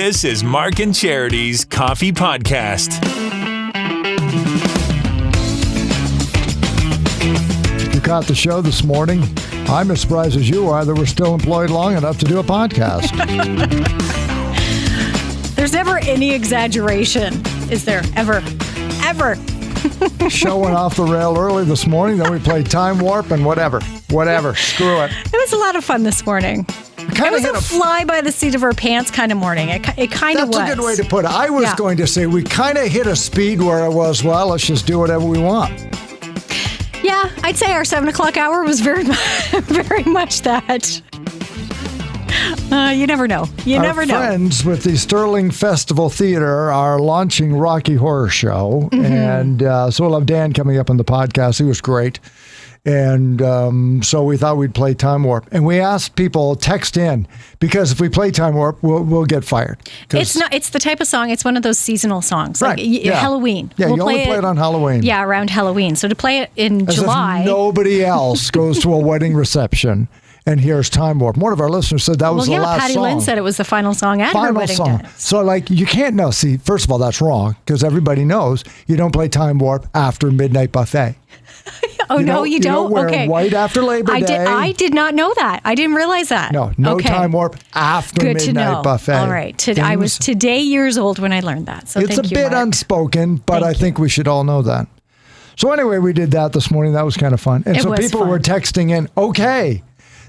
This is Mark and Charity's Coffee Podcast. You caught the show this morning. I'm as surprised as you are that we're still employed long enough to do a podcast. There's never any exaggeration, is there? Ever. Show went off the rail early this morning. Then we played Time Warp and whatever. Screw it. It was a lot of fun this morning. It was a fly by the seat of our pants kind of morning. It kind of was. That's a good way to put it. I was going to say we kind of hit a speed where it was, well, let's just do whatever we want. Yeah, I'd say our 7 o'clock hour was very much that. You never know. Our friends with the Stirling Festival Theatre are launching Rocky Horror Show. Mm-hmm. And so we'll have Dan coming up on the podcast. He was great. And so we thought we'd play Time Warp. And we asked people, text in, because if we play Time Warp, we'll get fired. It's the type of song, it's one of those seasonal songs. Right. Like Halloween. Yeah, you only play it on Halloween. Yeah, around Halloween. So to play it in July. If nobody else goes to a wedding reception and here's Time Warp. One of our listeners said that was the last Patty song. Lynn said it was the final song at her wedding dance. So, you can't know. See, first of all, that's wrong, because everybody knows you don't play Time Warp after Midnight Buffet. Oh, no, you don't? Wear white after Labor Day. I did not know that. I didn't realize that. No Time Warp after Good Midnight Buffet. All right. I was today years old when I learned that. So it's a bit unspoken, but I think we should all know that. So anyway, we did that this morning. That was kind of fun. And so people were texting in, okay,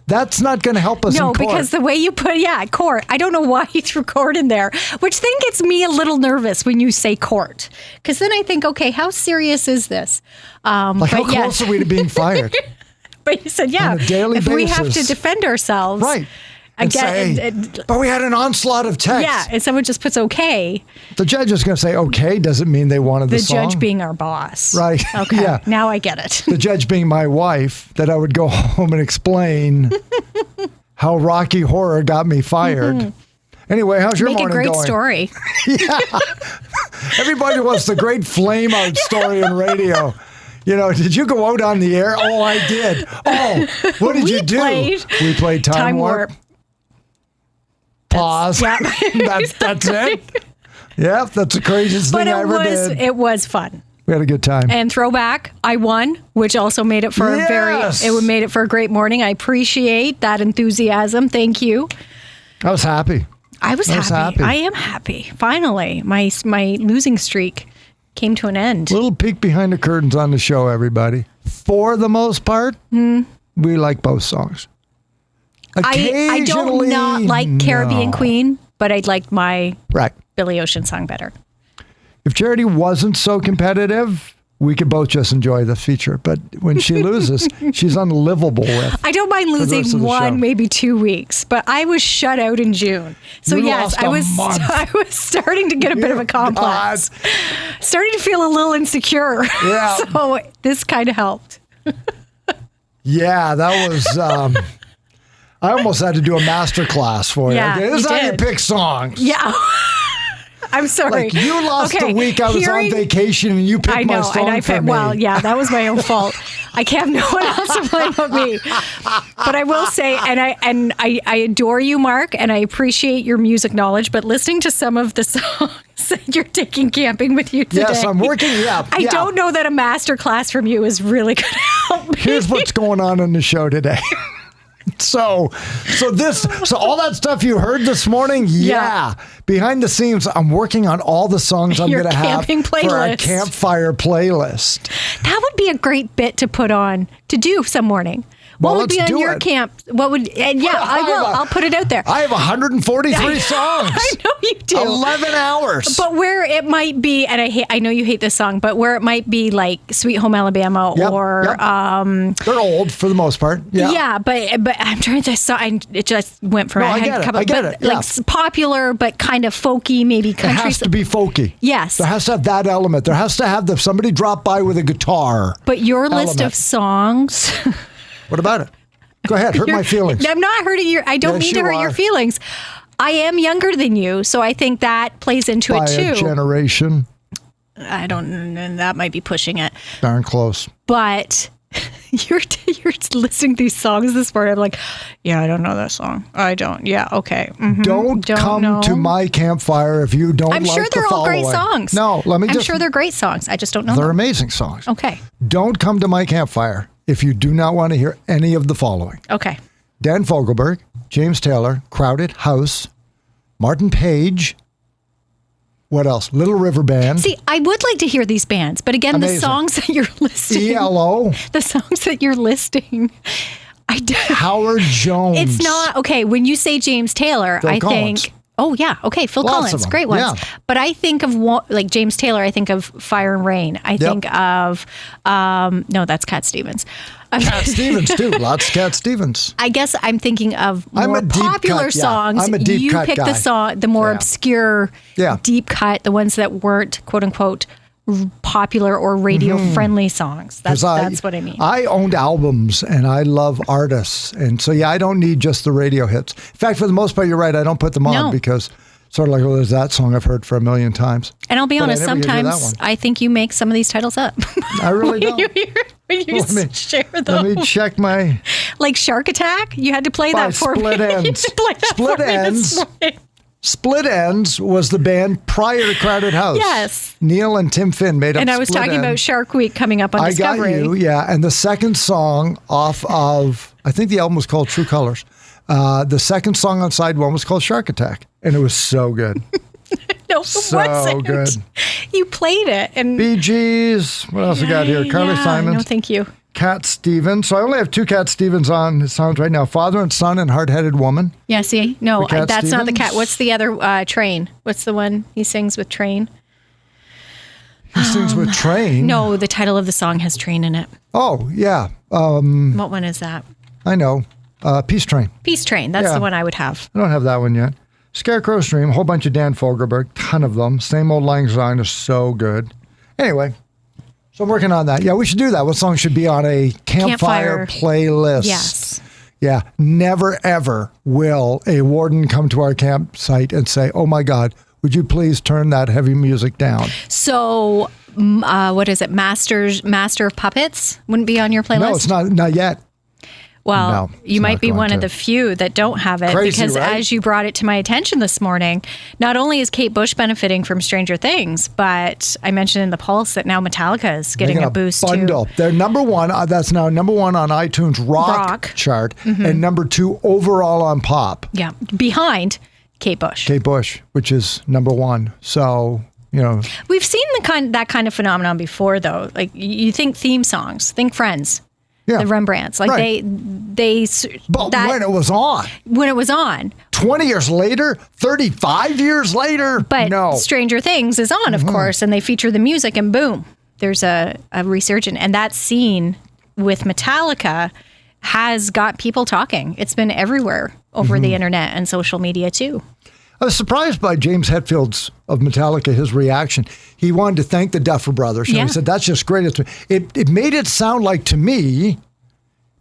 that's not going to help us in court. No, because the way you put, court. I don't know why you threw court in there, which then gets me a little nervous when you say court. Because then I think, okay, how serious is this? How close are we to being fired? But you said, on a daily basis. We have to defend ourselves. Right. But we had an onslaught of text. Yeah, and someone just puts okay. The judge is going to say okay doesn't mean they wanted the song. The judge being our boss. Right. Okay, yeah. Now I get it. The judge being my wife, that I would go home and explain how Rocky Horror got me fired. Mm-hmm. Anyway, how's your morning going? Make a great story. Yeah. Everybody wants the great flame out story in radio. Did you go out on the air? Oh, I did. Oh, what did you do? We played Time Warp. Pause. That's it. Yep, that's the craziest thing I ever did. It was fun. We had a good time. And throwback, I won, which also made it for a great morning. I appreciate that enthusiasm. Thank you. I was happy. I was happy. I am happy. Finally, my losing streak came to an end. Little peek behind the curtains on the show, everybody. For the most part, we like both songs. I don't not like Caribbean Queen, but I'd like my Billy Ocean song better. If Charity wasn't so competitive, we could both just enjoy the feature. But when she loses, she's unlivable with. I don't mind losing maybe 2 weeks, but I was shut out in June. So I was starting to get a bit of a complex. Starting to feel a little insecure. Yeah. So this kind of helped. Yeah, that was... I almost had to do a master class for you. Yeah, this is how you pick songs. Yeah. I'm sorry. You lost the week I was on vacation and you picked my song for me. Well, yeah, that was my own fault. I can't have no one else to blame but me. But I will say, and I adore you, Mark, and I appreciate your music knowledge, but listening to some of the songs that you're taking camping with you today. Yes, I'm working, I don't know that a master class from you is really going to help me. Here's what's going on in the show today. So all that stuff you heard this morning, behind the scenes, I'm working on all the songs I'm going to have for our Campfire playlist. That would be a great bit to put on, to do some morning. What would be on your camp? What would? And I will. I'll put it out there. I have 143 songs. I know you do. 11 hours. But where it might be, and I know you hate this song, but where it might be like Sweet Home Alabama or they're old for the most part. Yeah. Yeah, but I'm trying to. It just went from. I get it. Yeah. Like popular, but kind of folky, maybe country. It has to be folky. Yes. There has to have that element. There has to have somebody drop by with a guitar. But your list of songs. What about it? Go ahead. Hurt my feelings. I'm not hurting your... I don't mean to hurt your feelings. I am younger than you, so I think that plays into it too. By a generation. I don't... That might be pushing it. Darn close. But You're listening to these songs this morning. I'm like, yeah, I don't know that song. I don't. Yeah, okay. Mm-hmm. Don't come know. to my campfire if you don't like the following. I'm sure they're all great songs. No, I'm sure they're great songs. I just don't know They're them. amazing songs. Okay. Don't come to my campfire if you do not want to hear any of the following. Okay. Dan Fogelberg, James Taylor, Crowded House, Martin Page. What else? Little River Band. See, I would like to hear these bands, but again, Amazing. the songs that you're listing. ELO. The songs that you're listing. I do. Howard Jones. It's not, okay, when you say James Taylor, Phil I Collins. think, oh yeah, okay, Phil Lots of Collins, them. great ones. Yeah. But I think of, like James Taylor, I think of Fire and Rain. I think of, no, that's Cat Stevens. Cat Stevens, too. Lots of Cat Stevens. I guess I'm thinking of I'm more a deep popular cut, yeah. songs. I'm a deep you cut pick guy. the song, the more Yeah. obscure, Yeah. deep cut, the ones that weren't quote unquote popular or radio friendly songs. That's what I mean. I owned albums and I love artists. And so, yeah, I don't need just the radio hits. In fact, for the most part, you're right. I don't put them on No. because sort of like, well, there's that song I've heard for a million times. And I'll be But I honest, never gave you that sometimes one. I think you make some of these titles up. I really don't. when you share Let them. me check my Like Shark Attack, you had to play by that for Split me. You had Ends. to play that Split for me this Ends. morning. Split Ends was the band prior to Crowded House. Yes. Neil and Tim Finn made up And I was Split talking about Ends. Shark Week coming up on I Discovery. got you, yeah. And the second song off of, I think the album was called True Colors. The second song on side one was called Shark Attack. And it was so good. No, it So wasn't. good. You played it. And Bee Gees. What else we got here? Carly yeah, Simons. No, thank you. Cat Stevens. So I only have two Cat Stevens on his songs right now. Father and Son and Hard-Headed Woman. Yeah, see? No, The Cat that's not the cat. Stevens? What's the other Train? What's the one he sings with Train? He sings with Train. No, the title of the song has Train in it. Oh, yeah. What one is that? I know. Peace Train. Peace Train. That's Yeah. the one I would have. I don't have that one yet. Scarecrow Stream, a whole bunch of Dan Fogelberg, ton of them. Same Old Lang Syne is so good. Anyway, so I'm working on that. Yeah, we should do that. What song should be on a campfire playlist? Yes. Yeah, never ever will a warden come to our campsite and say, oh my God, would you please turn that heavy music down? So, what is it? Master of Puppets wouldn't be on your playlist? No, it's not yet. Well, No, you it's might not be going one to. of the few that don't have it Crazy, because right? as you brought it to my attention this morning, not only is Kate Bush benefiting from Stranger Things, but I mentioned in the Pulse that now Metallica is getting Making a boost bundle. too. They're number one. That's now number one on iTunes rock. chart and number two overall on pop. Yeah, behind Kate Bush. Kate Bush, which is number one. So, you know, We've seen that kind of phenomenon before, though. Like you think theme songs, think Friends. yeah. The Rembrandts, like Right. But when it was on, when it was on, 20 years later, 35 years later, but no. Stranger Things is on, of course, and they feature the music, and boom, there's a resurgence. And that scene with Metallica has got people talking. It's been everywhere over the internet and social media too. I was surprised by James Hetfield's of Metallica, his reaction. He wanted to thank the Duffer Brothers. You know, Yeah. he said, that's just great. It made it sound like to me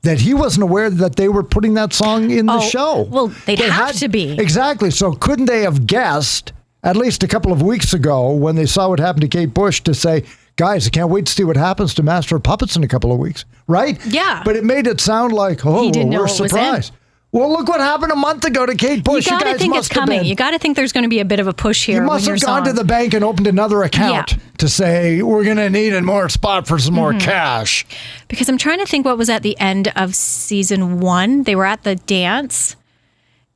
that he wasn't aware that they were putting that song in the show. Well, they'd have to be. Exactly. So couldn't they have guessed at least a couple of weeks ago when they saw what happened to Kate Bush to say, guys, I can't wait to see what happens to Master of Puppets in a couple of weeks, right? Yeah. But it made it sound like, oh, He didn't know we're what was in. surprised. Well, look what happened a month ago to Kate Bush. You got to guys think it's must have coming. been- You got to think there's going to be a bit of a push here. You must when have your gone to song- the bank and opened another account Yeah. to say, we're going to need a more spot for some more cash. Because I'm trying to think what was at the end of season 1. They were at the dance,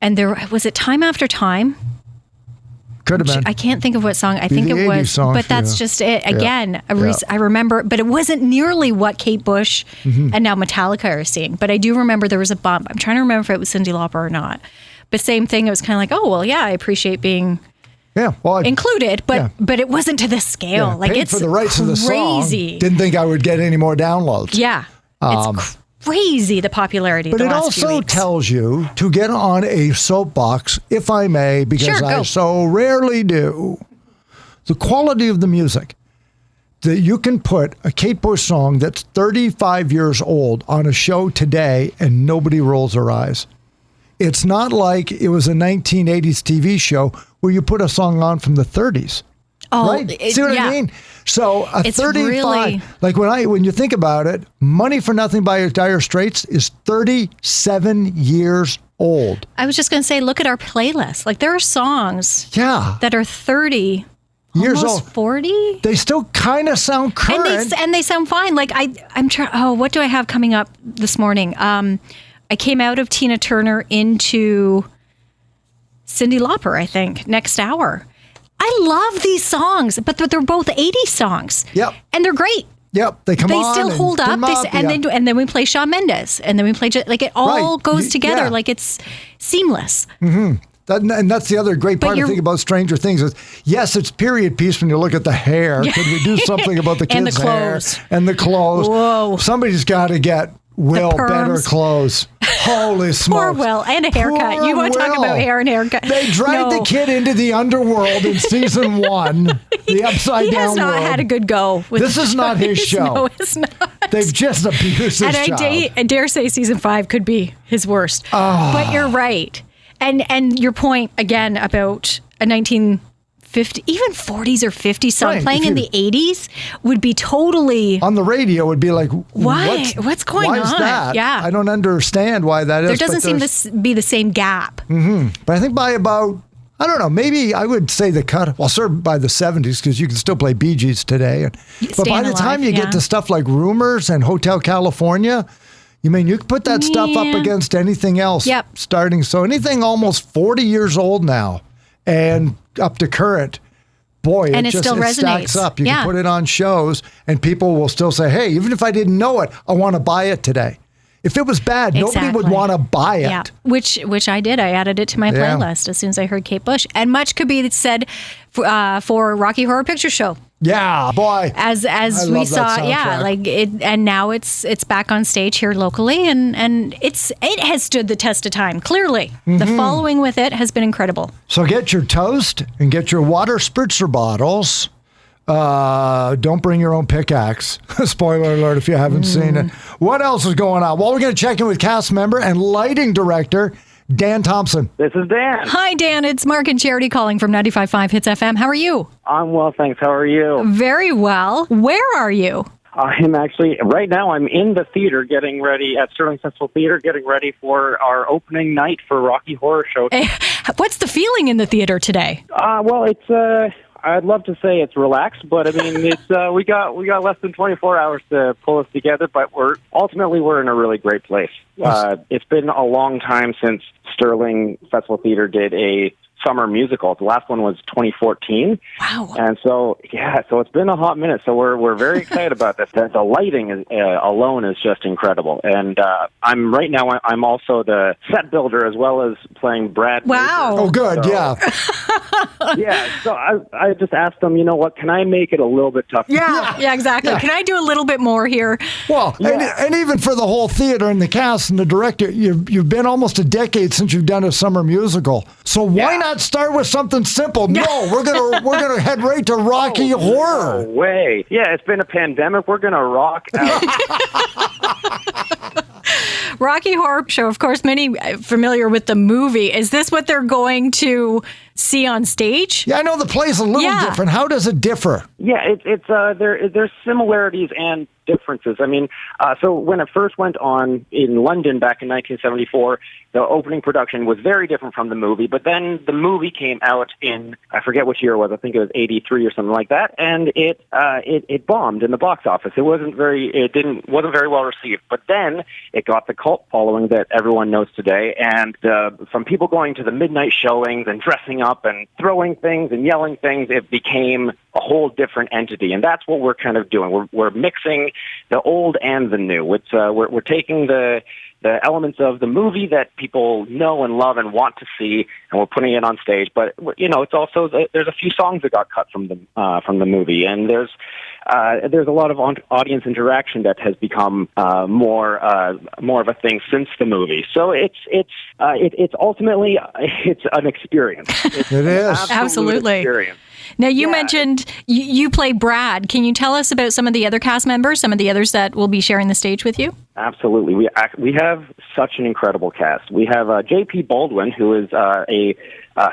and there was it Time After Time. Could have been. I can't think of what song. I Be think the it 80s was, song but for that's you. just it. Again, Yeah. I remember, but it wasn't nearly what Kate Bush and now Metallica are seeing. But I do remember there was a bump. I'm trying to remember if it was Cyndi Lauper or not. But same thing. It was kind of like, oh well, yeah, I appreciate being Yeah. Well, I included, but it wasn't to this scale. yeah, Like paid it's for the rights of the song. crazy. Didn't think I would get any more downloads. Yeah, it's crazy the popularity. But the it last few also weeks. tells you to get on a soapbox, if I may, because Sure, I go. so rarely do. The quality of the music. That you can put a Kate Bush song that's 35 years old on a show today and nobody rolls their eyes. It's not like it was a 1980s TV show where you put a song on from the 30s. right? See what I mean? So it's 35, really... like when you think about it, Money for Nothing by Dire Straits is 37 years old. I was just going to say, look at our playlist. Like there are songs that are 30 years almost old. 40. They still kind of sound current. And they sound fine. Like I'm trying, what do I have coming up this morning? I came out of Tina Turner into Cyndi Lauper, I think, next hour. I love these songs, but they're both 80s songs. Yep. And they're great. Yep, they still hold up. And then we play Shawn Mendes, and then we play like it all goes together, like it's seamless. Mm-hmm. And that's the other great part of thinking about Stranger Things is, yes, it's period piece when you look at the hair. Could we do something about the kids' hair and the clothes? Whoa! Somebody's got to get Will better clothes. Holy smokes. Poor Will. And a haircut. Poor you want to talk about hair and haircut. They dragged the kid into the underworld in season 1, the upside down world. He has not had a good go. This is not his show. No, it's not. They've just abused his child. I dare say season 5 could be his worst. Oh. But you're right. And your point, again, about a 1950, even 40s or 50s song playing in the 80s would be totally... On the radio would be like, why? What's going on? Why is that? Yeah. I don't understand why that is. There doesn't seem to be the same gap. Mm-hmm. But I think by about, I don't know, maybe I would say the cut, well, certainly by the 70s, because you can still play Bee Gees today. But by the time you get to stuff like Rumors and Hotel California... You mean you can put that stuff up against anything else starting. So anything almost 40 years old now and up to current, boy, it still resonates. Stacks up. You can put it on shows and people will still say, hey, even if I didn't know it, I want to buy it today. If it was bad, nobody would want to buy it. Yeah, which I did. I added it to my playlist as soon as I heard Kate Bush. And much could be said for Rocky Horror Picture Show. Yeah, boy. As we saw, like it, and now it's back on stage here locally, and it has stood the test of time. Clearly, the following with it has been incredible. So get your toast and get your water spritzer bottles. Don't bring your own pickaxe. Spoiler alert if you haven't seen it. What else is going on? Well, we're going to check in with cast member and lighting director Dan Thompson. This is Dan. Hi, Dan. It's Mark and Charity calling from 95.5 Hits FM. How are you? I'm well, thanks. How are you? Very well. Where are you? I'm actually, right now, I'm in the theater getting ready, at Stirling Festival Theatre, getting ready for our opening night for Rocky Horror Show. What's the feeling in the theater today? Well, it's... I'd love to say it's relaxed, but I mean, it's we got less than 24 hours to pull us together, but we're in a really great place. It's been a long time since Stirling Festival Theatre did a summer musical. The last one was 2014. Wow. And so it's been a hot minute. So we're very excited about this. The lighting alone is just incredible. And I'm also the set builder as well as playing Brad. Wow. Baker. Oh, good. So, yeah. So I just asked them, you know what, can I make it a little bit tougher? Yeah, exactly. Yeah. Can I do a little bit more here? Well, and even for the whole theater and the cast and the director, you've been almost a decade since you've done a summer musical. So why not start with something simple? No, we're gonna head right to Rocky Horror. No way. Yeah, it's been a pandemic. We're gonna rock out. Rocky Horror Show, of course, many familiar with the movie. Is this what they're going to see on stage? Yeah, I know the play's a little different. How does it differ? Yeah, there's similarities and differences. I mean, so when it first went on in London back in 1974, the opening production was very different from the movie, but then the movie came out in, I forget which year it was, I think it was 83 or something like that, and it bombed in the box office. It wasn't very well received, but then it got the cult following that everyone knows today, and from people going to the midnight showings and dressing up and throwing things and yelling things, it became a whole different entity, and that's what we're kind of doing. We're mixing the old and the new. We're taking the elements of the movie that people know and love and want to see, and we're putting it on stage. But it's also there's a few songs that got cut from the movie, and there's a lot of audience interaction that has become more of a thing since the movie. So it's ultimately it's an experience. It is absolutely. Experience. Now, you mentioned you play Brad. Can you tell us about some of the other cast members, some of the others that will be sharing the stage with you? Absolutely. We have such an incredible cast. We have J.P. Baldwin, who is a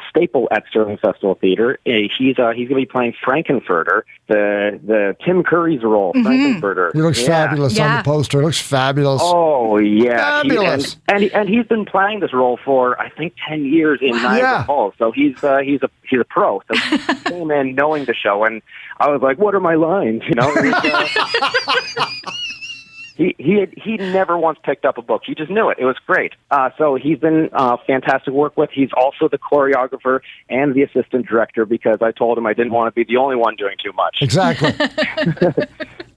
staple at Stirling Festival Theatre. He's going to be playing Frankenfurter, the Tim Curry's role, Frankenfurter. He looks fabulous on the poster. It looks fabulous. Oh, yeah. Fabulous. And he's been playing this role for, I think, 10 years in Niagara Falls. So he's a pro. So he came in knowing the show, and I was like, what are my lines? You know? He never once picked up a book. He just knew it. It was great. So he's been fantastic to work with. He's also the choreographer and the assistant director because I told him I didn't want to be the only one doing too much. Exactly.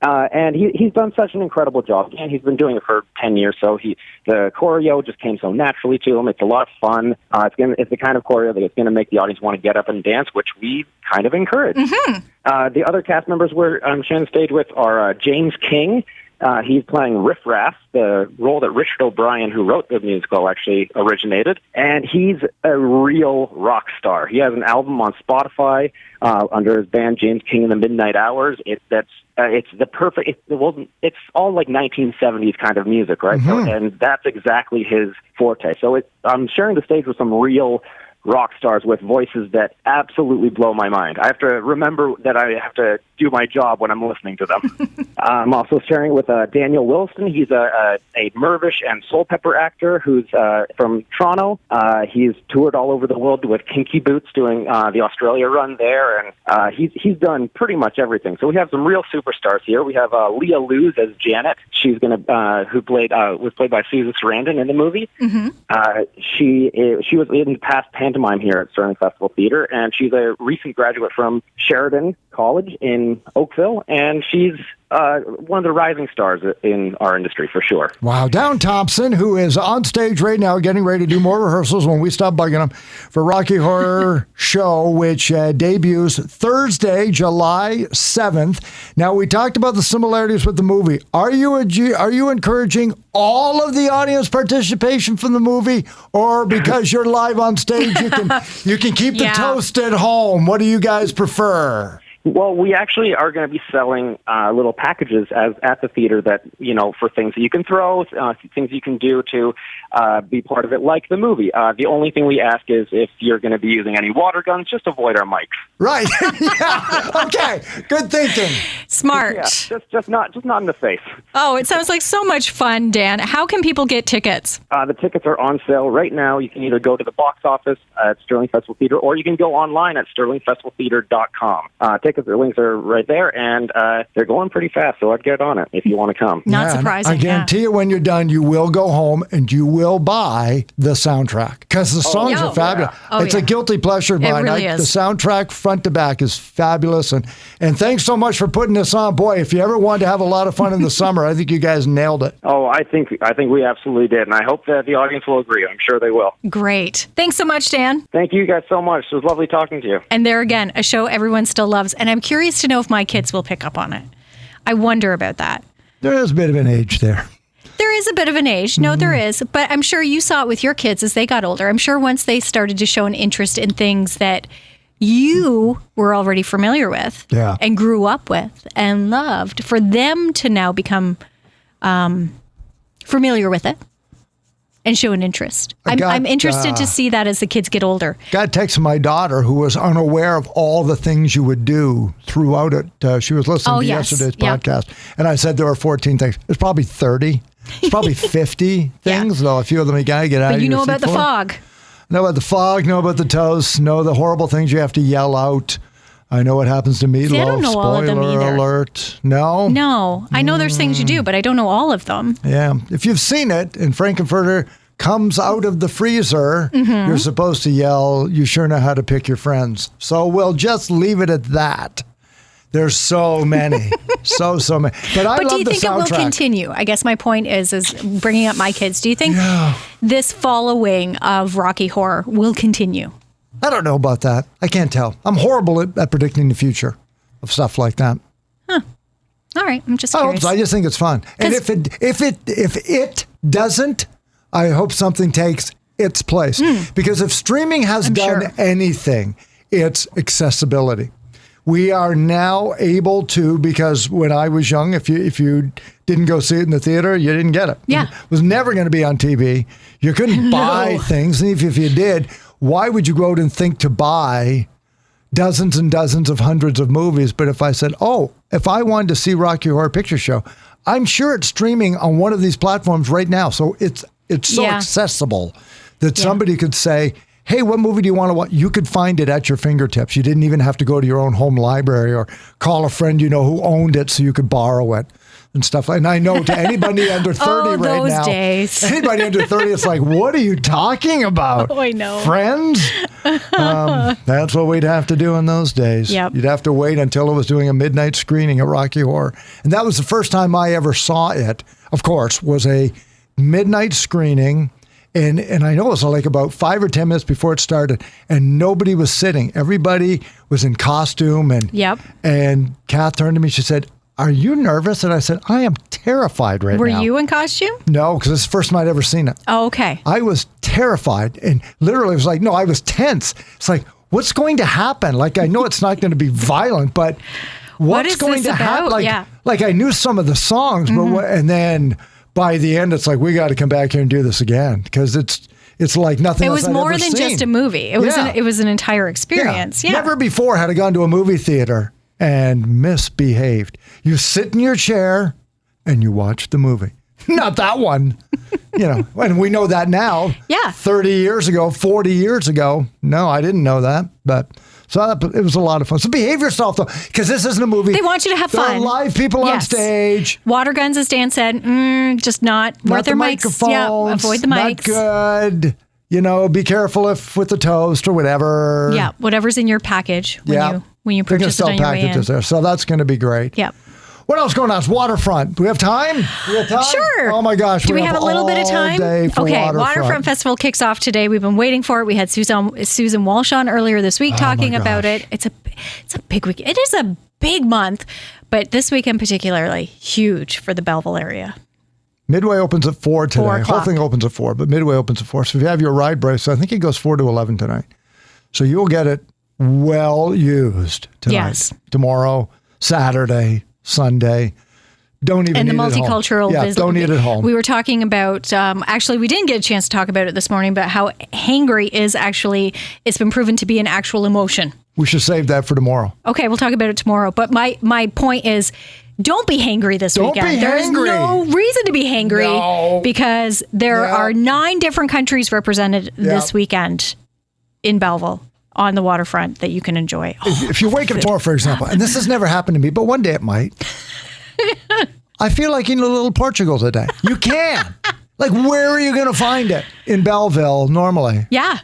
And he's done such an incredible job. And he's been doing it for 10 years. So the choreo just came so naturally to him. It's a lot of fun. It's the kind of choreo that is going to make the audience want to get up and dance, which we kind of encourage. The other cast members we're sharing the stage with are James King. He's playing Riff Raff, the role that Richard O'Brien, who wrote the musical, actually originated. And he's a real rock star. He has an album on Spotify under his band James King and the Midnight Hours. It's the perfect. It's all like 1970s kind of music, right? So, and that's exactly his forte. So I'm sharing the stage with some real rock stars with voices that absolutely blow my mind. I have to remember that I have to do my job when I'm listening to them. I'm also sharing with Daniel Wilson. He's a Mervish and Soul Pepper actor who's from Toronto. He's toured all over the world with Kinky Boots doing the Australia run there, and he's done pretty much everything. So we have some real superstars here. We have Leah Luz as Janet. She's who was played by Susan Sarandon in the movie. She was in the past pantomime here at Stirling Festival Theatre, and she's a recent graduate from Sheridan College in Oakville, and she's one of the rising stars in our industry for sure. Wow. Down Thompson, who is on stage right now getting ready to do more rehearsals when we stop bugging him for Rocky Horror Show, which debuts Thursday, July 7th. Now, we talked about the similarities with the movie. Are you encouraging all of the audience participation from the movie, or because you're live on stage, you can keep the toast at home? What do you guys prefer? Well, we actually are going to be selling little packages at the theater that, for things that you can throw, things you can do to be part of it, like the movie. The only thing we ask is if you're going to be using any water guns, just avoid our mics. Right. Yeah. Okay. Good thinking. Smart. Yeah, just not in the face. Oh, it sounds like so much fun, Dan. How can people get tickets? The tickets are on sale right now. You can either go to the box office at Stirling Festival Theatre, or you can go online at stirlingfestivaltheatre.com. Tickets or links are right there, and they're going pretty fast, so I'd get on it if you want to come. Not surprising. I guarantee you when you're done, you will go home and you will buy the soundtrack because the songs are fabulous. Yeah. It's a guilty pleasure of mine. Really is. The soundtrack front to back is fabulous, and thanks so much for putting this on. Boy, if you ever wanted to have a lot of fun in the summer, I think you guys nailed it. Oh, I think we absolutely did, and I hope that the audience will agree. I'm sure they will. Great. Thanks so much, Dan. Thank you guys so much. It was lovely talking to you. And there again, a show everyone still loves, and I'm curious to know if my kids will pick up on it. I wonder about that. There is a bit of an age there. There is a bit of an age. No, there is. But I'm sure you saw it with your kids as they got older. I'm sure once they started to show an interest in things that you were already familiar with and grew up with and loved, for them to now become familiar with it and show an interest. I'm interested to see that as the kids get older. Got a text from my daughter who was unaware of all the things you would do throughout it. She was listening to yesterday's podcast, and I said there were 14 things. There's probably 30. It's probably 50 things, though. A few of them you got to get out of your But you know about the fog. Know about the fog, know about the toast, know the horrible things you have to yell out. I know what happens to meatloaf. See, I don't know all of them either. Alert. No? No. I know there's things you do, but I don't know all of them. Yeah. If you've seen it, and Frankenfurter comes out of the freezer, you're supposed to yell, you sure know how to pick your friends. So we'll just leave it at that. There's so many. so many. But love the soundtrack. Do you think it will continue? I guess my point is bringing up my kids. Do you think this following of Rocky Horror will continue? I don't know about that. I can't tell. I'm horrible at predicting the future of stuff like that. Huh. All right. I'm just curious. I just think it's fun. And if it doesn't, I hope something takes its place. Because if streaming has done anything, it's accessibility. We are now able to, because when I was young, if you didn't go see it in the theater, you didn't get it. Yeah. It was never going to be on TV. You couldn't buy things. And if you did, why would you go out and think to buy dozens and dozens of hundreds of movies? But if I said, if I wanted to see Rocky Horror Picture Show, I'm sure it's streaming on one of these platforms right now. So it's so accessible that somebody could say, hey, what movie do you want to watch? You could find it at your fingertips. You didn't even have to go to your own home library or call a friend who owned it so you could borrow it and stuff. And I know to anybody under 30 right those now, days. Anybody under 30, it's like, what are you talking about? Oh, I know. Friends? That's what we'd have to do in those days. Yep. You'd have to wait until it was doing a midnight screening at Rocky Horror. And that was the first time I ever saw it, of course, was a midnight screening. And I know it was like about 5 or 10 minutes before it started, and nobody was sitting. Everybody was in costume. And Kath turned to me, she said, are you nervous? And I said, I am terrified right now. Were you in costume? No, because it's the first time I'd ever seen it. Oh, okay. I was terrified, and literally it was like, no, I was tense. It's like, what's going to happen? Like, I know it's not going to be violent, but what's going to happen? Like I knew some of the songs, but and then by the end, it's like, we got to come back here and do this again, because it's like nothing else I'd ever seen. It was more than just a movie. It was an entire experience. Yeah. Never before had I gone to a movie theater and misbehaved. You sit in your chair and you watch the movie. Not that one. And we know that now. Yeah. 30 years ago, 40 years ago. No, I didn't know that. But so it was a lot of fun. So behave yourself, though, because this isn't a movie. They want you to have there fun. There are live people on stage. Water guns, as Dan said, just not worth their mics. Yeah, avoid the mics. Not good. Be careful with the toast or whatever. Yeah, whatever's in your package when you purchase it on your way in. There, so that's going to be great. Yep. What else going on? It's Waterfront. Do we have time? Sure. Oh my gosh. Do we have a little bit of time? Okay. Waterfront Festival kicks off today. We've been waiting for it. We had Susan Walsh on earlier this week talking about it. It's a big week. It is a big month, but this weekend particularly huge for the Belleville area. Midway opens at 4 today. 4 o'clock. The whole thing opens at 4, but Midway opens at 4. So if you have your ride brace, I think it goes 4 to 11 tonight. So you'll get it well used tonight. Yes. Tomorrow, Saturday, Sunday. Don't even and eat the at home. multicultural Yeah, visit. don't eat at home. We were talking about, actually, we didn't get a chance to talk about it this morning, but how hangry is actually, it's been proven to be an actual emotion. We should save that for tomorrow. Okay, we'll talk about it tomorrow. But my point is, don't be hangry this weekend. There's no reason to be hangry because there are 9 different countries represented this weekend in Belleville on the waterfront that you can enjoy. If you wake up tomorrow, for example, and this has never happened to me, but one day it might. I feel like eating a little Portugal today. You can. Like, where are you going to find it? In Belleville, normally. Yeah.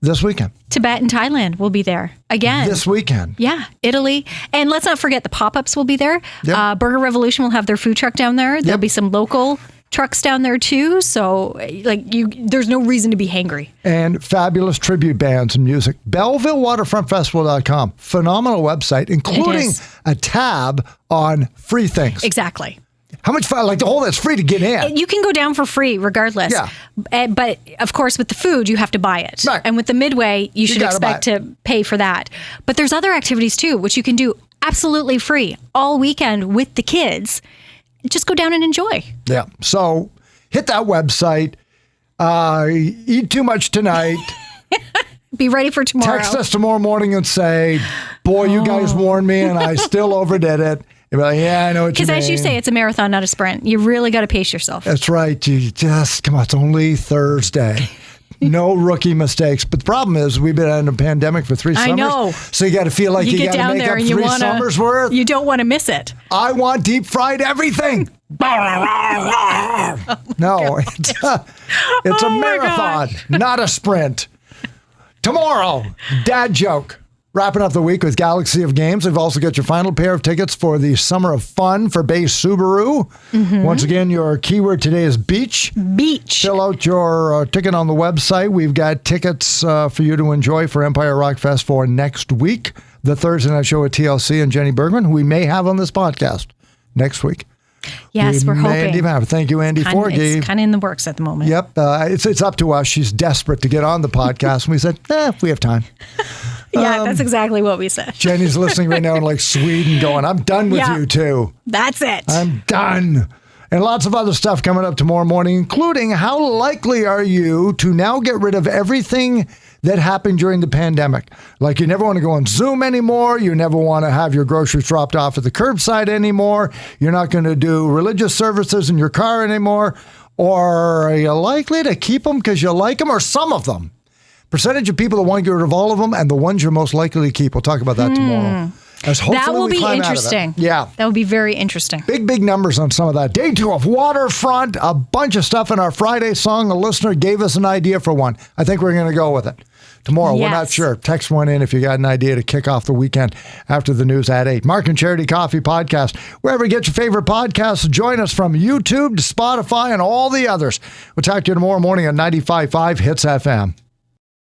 This weekend. Tibet and Thailand will be there again. This weekend. Yeah. Italy. And let's not forget the pop-ups will be there. Yep. Burger Revolution will have their food truck down there. There'll be some local trucks down there too. So there's no reason to be hangry. And fabulous tribute bands and music. BellevilleWaterfrontFestival.com. Phenomenal website, including a tab on free things. Exactly. How much fun? Like the whole that's free to get in. You can go down for free regardless. Yeah. But of course, with the food, you have to buy it. Right. And with the Midway, you should expect to pay for that. But there's other activities too, which you can do absolutely free all weekend with the kids. Just go down and enjoy. Yeah. So hit that website. Eat too much tonight. Be ready for tomorrow. Text us tomorrow morning and say, boy, you guys warned me and I still overdid it. You're like, yeah, I know what you mean. Because as you say, it's a marathon, not a sprint. You really got to pace yourself. That's right. You just, come on, it's only Thursday. No rookie mistakes. But the problem is we've been in a pandemic for 3 summers. I know. So you got to feel like you got to make up 3 summers worth. You don't want to miss it. I want deep fried everything. No, it's a marathon, not a sprint. Tomorrow, dad joke. Wrapping up the week with Galaxy of Games. We've also got your final pair of tickets for the Summer of Fun for Base Subaru. Mm-hmm. Once again, your keyword today is beach. Beach. Fill out your ticket on the website. We've got tickets for you to enjoy for Empire Rock Fest for next week. The Thursday night show with TLC and Jenny Bergman, who we may have on this podcast next week. Yes, we're hoping. Thank you, Andy Forgey. It's kind of in the works at the moment. Yep. It's up to us. She's desperate to get on the podcast. And we said, we have time. Yeah, that's exactly what we said. Jenny's listening right now in like Sweden going, I'm done with Yeah. you too. That's it. I'm done. And lots of other stuff coming up tomorrow morning, including how likely are you to now get rid of everything that happened during the pandemic? Like you never want to go on Zoom anymore. You never want to have your groceries dropped off at the curbside anymore. You're not going to do religious services in your car anymore. Or are you likely to keep them because you like them, or some of them? Percentage of people that want to get rid of all of them and the ones you're most likely to keep. We'll talk about that tomorrow. As hopefully That will we be climb out of it. interesting. Yeah. That will be very interesting. Big numbers on some of that. Day 2 of Waterfront, a bunch of stuff in our Friday song. A listener gave us an idea for one. I think we're going to go with it. Tomorrow, we're not sure. Text one in if you got an idea to kick off the weekend after the news at 8. Mark and Charity Coffee Podcast. Wherever you get your favorite podcasts, join us from YouTube to Spotify and all the others. We'll talk to you tomorrow morning on 95.5 Hits FM.